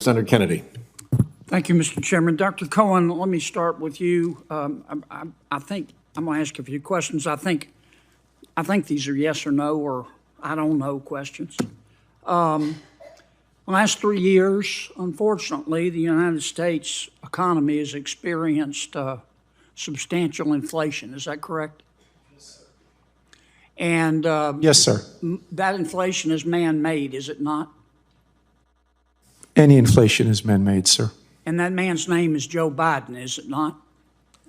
Senator Kennedy. Thank you, Mr. Chairman. Dr. Cohen, let me start with you. I think I'm going to ask a few questions. I think these are yes or no or I don't know questions. Last 3 years, unfortunately, the United States economy has experienced substantial inflation. Is that correct? Yes, sir. And Yes, sir. that inflation is man-made, is it not? Any inflation is man-made, sir. And that man's name is Joe Biden, is it not?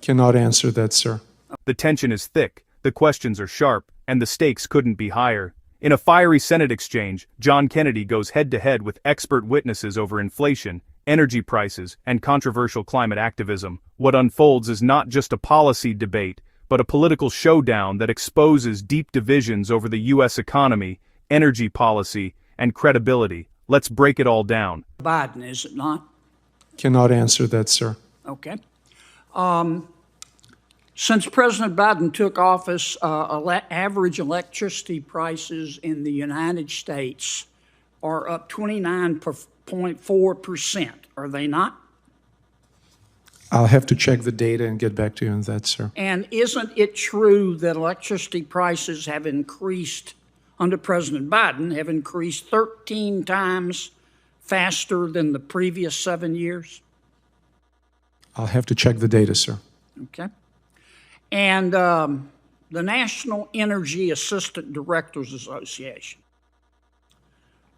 Cannot answer that, sir. The tension is thick, the questions are sharp, and the stakes couldn't be higher. In a fiery Senate exchange, John Kennedy goes head-to-head with expert witnesses over inflation, energy prices, and controversial climate activism. What unfolds is not just a policy debate, but a political showdown that exposes deep divisions over the U.S. economy, energy policy, and credibility. Let's break it all down. Biden, is it not? Cannot answer that, sir. Okay. Since President Biden took office, average electricity prices in the United States are up 29.4%. Are they not? I'll have to check the data and get back to you on that, sir. And isn't it true that electricity prices have increased under President Biden, have increased 13 times faster than the previous 7 years? I'll have to check the data, sir. Okay. And the National Energy Assistant Directors Association,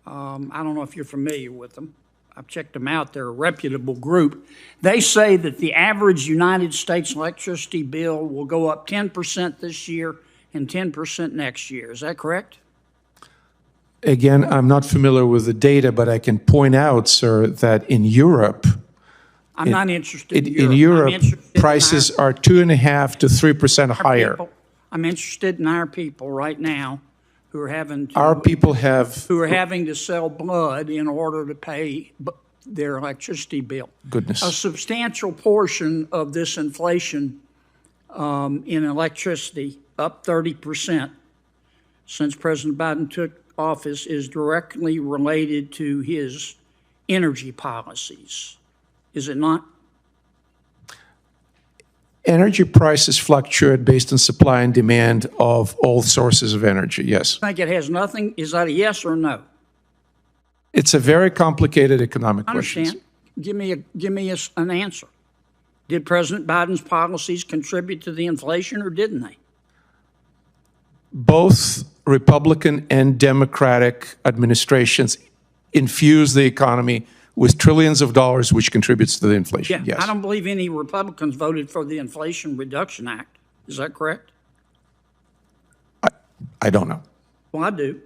I don't know if you're familiar with them. I've checked them out. They're a reputable group. They say that the average United States electricity bill will go up 10% this year and 10% next year. Is that correct? Again, I'm not familiar with the data, but I can point out, sir, that in Europe, I'm not interested in in Europe, prices are 2.5% to 3% higher. I'm interested in our people right now who are having to, Our people have, who are having to sell blood in order to pay their electricity bill. goodness, A substantial portion of this inflation in electricity, up 30% since President Biden took office, is directly related to his energy policies. Is it not? energy prices fluctuate based on supply and demand of all sources of energy, yes. I think it has nothing. Is that a yes or no? It's a very complicated economic I question. understand. Give me an answer. Did President Biden's policies contribute to the inflation or didn't they? Both Republican and Democratic administrations infuse the economy with trillions of dollars, which contributes to the inflation, Yeah, yes. I don't believe any Republicans voted for the Inflation Reduction Act. Is that correct? I don't know. Well, I do.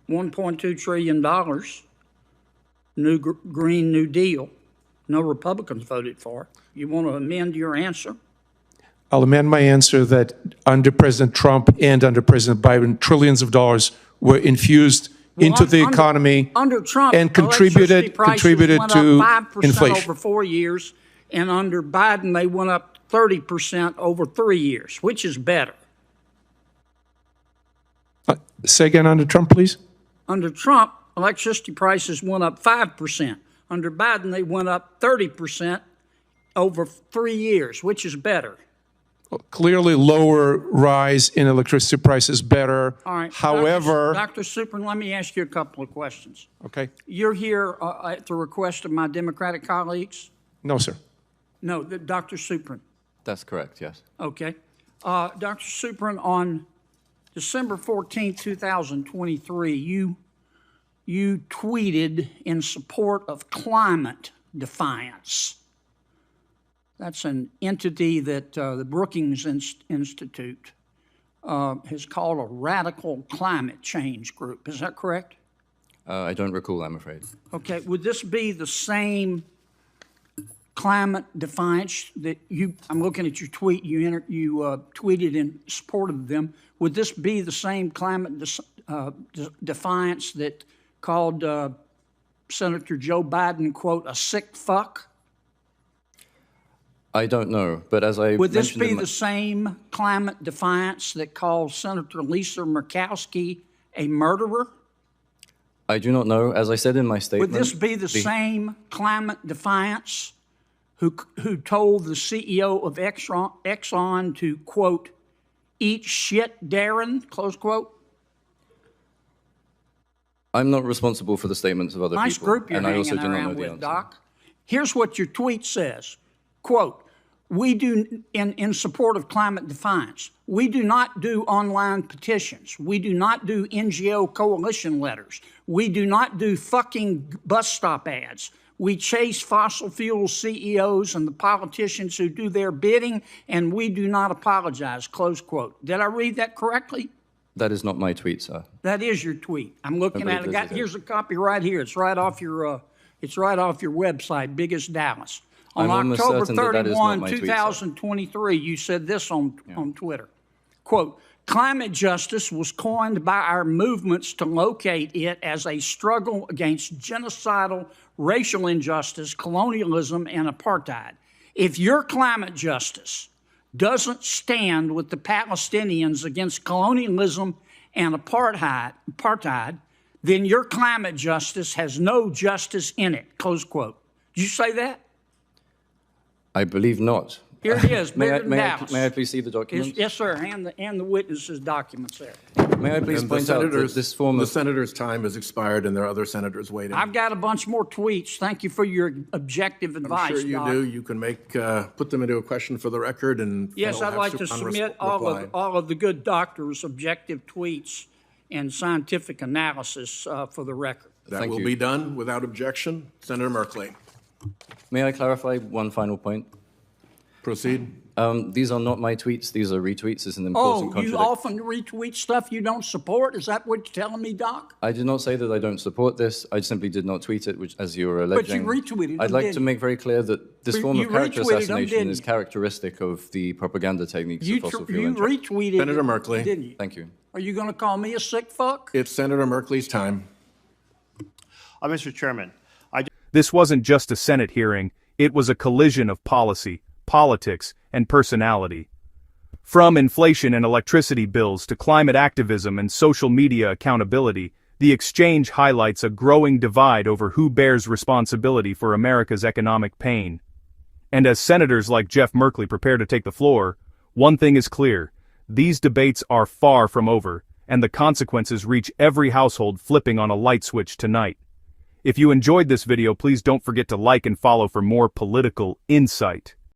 $1.2 trillion, Green New Deal. No Republicans voted for it. You want to amend your answer? I'll amend my answer that under President Trump and under President Biden, trillions of dollars were infused into the economy under Trump, and contributed to up 5% inflation. over 4 years, and under Biden, they went up 30% over 3 years. Which is better? Say again, under Trump, please? Under Trump, electricity prices went up 5%. Under Biden, they went up 30% over 3 years. Which is better? Clearly, lower rise in electricity prices better. All right. However, Dr. Suprin, let me ask you a couple of questions. okay. You're here at the request of my Democratic colleagues? No, sir. No, Dr. Suprin. That's correct, yes. Okay. Dr. Suprin, on December 14, 2023, you tweeted in support of climate defiance. That's an entity that the Brookings Institute has called a radical climate change group. Is that correct? I don't recall, I'm afraid. Okay. Would this be the same climate defiance that I'm looking at your tweet, you tweeted in support of them. Would this be the same climate defiance that called Senator Joe Biden, quote, a sick fuck? I don't know, but as I Would this mentioned be in my- the same climate defiance that called Senator Lisa Murkowski a murderer? I do not know. As I said in my statement... Would this be the same climate defiance who told the CEO of Exxon to, quote, eat shit, Darren, close quote? I'm not responsible for the statements of other Nice people. group you're and I also hanging do not know around the with, answer. Doc. Here's what your tweet says, quote, we do, in support of climate defiance, we do not do online petitions. We do not do NGO coalition letters. We do not do fucking bus stop ads. We chase fossil fuel CEOs and the politicians who do their bidding, and we do not apologize, close quote. Did I read that correctly? That is not my tweet, sir. That is your tweet. I'm looking I at believe it. this is Here's a copy right here. It's right off your website, Biggest Dallas. On I'm almost October certain that that is not 31, my tweet, sir. 2023, you said this on Twitter. Quote, climate justice was coined by our movements to locate it as a struggle against genocidal racial injustice, colonialism, and apartheid. If your climate justice doesn't stand with the Palestinians against colonialism and apartheid, then your climate justice has no justice in it, close quote. Did you say that? I believe not. Here it is, bigger than may Dallas. I please see the documents? Yes, sir, and the witnesses' documents there. May I please And the point out that senators, this form the of... senator's time has expired, and there are other senators waiting. I've got a bunch more tweets. Thank you for your objective advice, I'm sure you Doc. do. You can put them into a question for the record, and Yes, they'll I'd have like to submit all of the good doctors' objective tweets and scientific analysis for the record. That Thank will you. be done without objection. Senator Merkley, May I clarify one final point? proceed. These are not my tweets. These are retweets. It's an important Oh, you contradiction. often retweet stuff you don't support? Is that what you're telling me, Doc? I did not say that I don't support this. I simply did not tweet it, which, as you were But you alleging. retweeted them, I'd like didn't to you? make very clear that this form You of character retweeted them, assassination didn't is you? characteristic of the propaganda techniques You of fossil fuel interest. retweeted Senator it, Merkley. didn't you? Thank you. Are you going to call me a sick fuck? It's Senator Merkley's time. Mr. Chairman, This wasn't just a Senate hearing, it was a collision of policy, politics, and personality. From inflation and electricity bills to climate activism and social media accountability, the exchange highlights a growing divide over who bears responsibility for America's economic pain. And as senators like Jeff Merkley prepare to take the floor, one thing is clear: these debates are far from over, and the consequences reach every household flipping on a light switch tonight. If you enjoyed this video, please don't forget to like and follow for more political insight.